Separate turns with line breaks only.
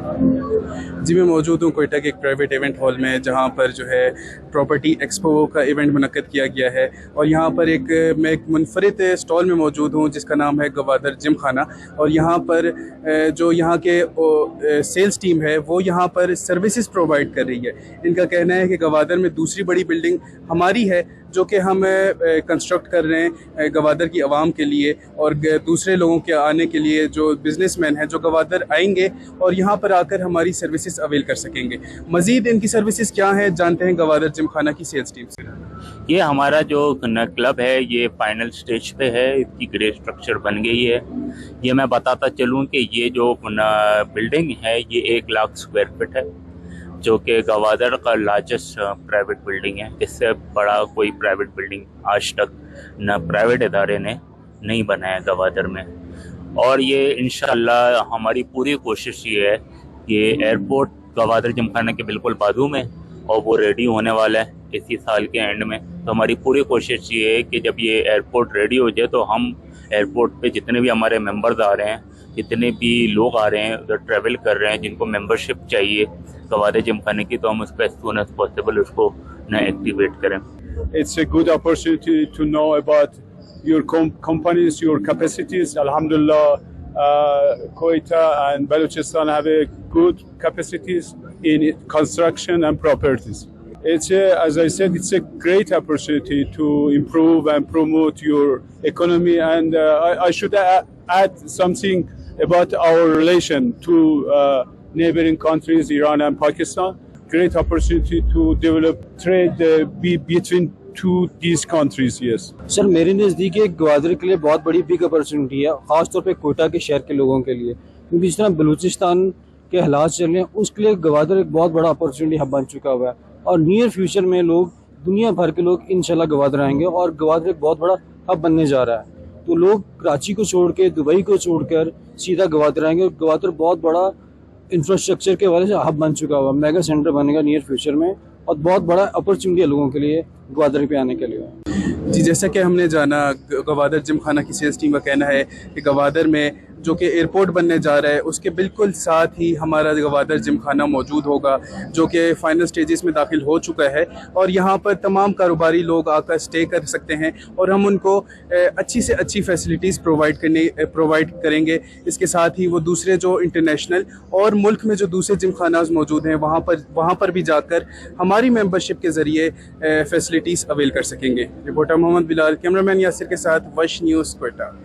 जी, मैं मौजूद हूँ कोयटा के एक प्राइवेट इवेंट हॉल में, जहाँ पर जो है प्रॉपर्टी एक्सपो का इवेंट मुनक्कद किया गया है। और यहाँ पर मैं एक मुनफरिद स्टॉल में मौजूद हूँ जिसका नाम है गवादर जिम खाना। और यहाँ पर जो यहाँ के सेल्स टीम है वो यहाँ पर सर्विसेज प्रोवाइड कर रही है। इनका कहना है कि गवादर में दूसरी बड़ी बिल्डिंग हमारी है जो कि हम कंस्ट्रक्ट कर रहे हैं गवादर की आवाम के लिए और दूसरे लोगों के आने के लिए, जो बिजनेसमैन हैं जो गवादर आएंगे और यहाँ पर आकर हमारी सर्विसेज अवेल कर सकेंगे। मज़ीद इनकी सर्विसेज क्या हैं जानते हैं गवादर जिम खाना की सेल्स टीम से।
ये हमारा जो क्लब है ये फाइनल स्टेज पे है, इसकी ग्रे स्ट्रक्चर बन गई है। ये मैं बताता चलूँ कि ये जो बिल्डिंग है ये 1 लाख स्क्वायर फीट है, जो कि गवादर का लार्जेस्ट प्राइवेट बिल्डिंग है। इससे बड़ा कोई प्राइवेट बिल्डिंग आज तक न प्राइवेट इदारे ने नहीं बनाया गवादर में। और ये इंशाअल्लाह हमारी पूरी कोशिश ये है कि एयरपोर्ट गवादर जिमखाना के बिल्कुल बाजू में, और वो रेडी होने वाला है इसी साल के एंड में। तो हमारी पूरी कोशिश ये है कि जब ये एयरपोर्ट रेडी हो जाए तो हम एयरपोर्ट पे जितने भी हमारे मेंबर्स आ रहे हैं, जितने भी लोग आ रहे हैं उधर ट्रैवल कर रहे हैं, जिनको मेंबरशिप चाहिए गवादर जिमखाने की, तो हम उसको एज सून एज पॉसिबल उसको न एक्टिवेट करें।
It's a good opportunity to know about your companies, your capacities. Alhamdulillah, Quetta and Balochistan have a good capacities in construction and properties. As I said, it's a great opportunity to improve and promote your economy. And I should add something about our relation to neighboring countries, Iran and Pakistan. Great opportunity to develop trade between these countries. Yes.
Sir, मेरे नज़दीक एक गवादर के लिए बहुत बड़ी big opportunity है, ख़ासतौर पे कोयटा के शहर के लोगों के लिए, क्योंकि जिस तरह बलूचिस्तान के हालात चल रहे हैं उसके लिए गवादर एक बहुत बड़ा अपॉर्चुनिटी हब बन चुका हुआ है। और नियर फ्यूचर में लोग, दुनिया भर के लोग इंशाल्लाह गवादर आएंगे और गवादर एक बहुत बड़ा हब बनने जा रहा है। तो लोग कराची को छोड़ के, दुबई को छोड़कर सीधा गवादर आएंगे और गवादर बहुत बड़ा इंफ्रास्ट्रक्चर के वजह से हब बन चुका हुआ, मेगा सेंटर बनेगा नियर फ्यूचर में, और बहुत बड़ा अपॉर्चुनिटी है लोगों के लिए गवादर पे आने के लिए।
जी, जैसा कि हमने जाना गवादर जिम खाना की सेल्स टीम का कहना है कि गवादर में जो कि एयरपोर्ट बनने जा रहा है उसके बिल्कुल साथ ही हमारा गवादर जिम खाना मौजूद होगा, जो कि फ़ाइनल स्टेजेस में दाखिल हो चुका है। और यहाँ पर तमाम कारोबारी लोग आकर स्टे कर सकते हैं और हम उनको अच्छी से अच्छी फैसिलिटीज़ प्रोवाइड करेंगे। इसके साथ ही वो दूसरे जो इंटरनेशनल और मुल्क में जो दूसरे जिम खानाज मौजूद हैं वहाँ पर भी जाकर हमारी मेंबरशिप के ज़रिए फैसिलिटीज़ अवेल कर सकेंगे। रिपोर्टर मोहम्मद बिलाल, कैमरामैन यासिर के साथ वश न्यूज़ कोयटा।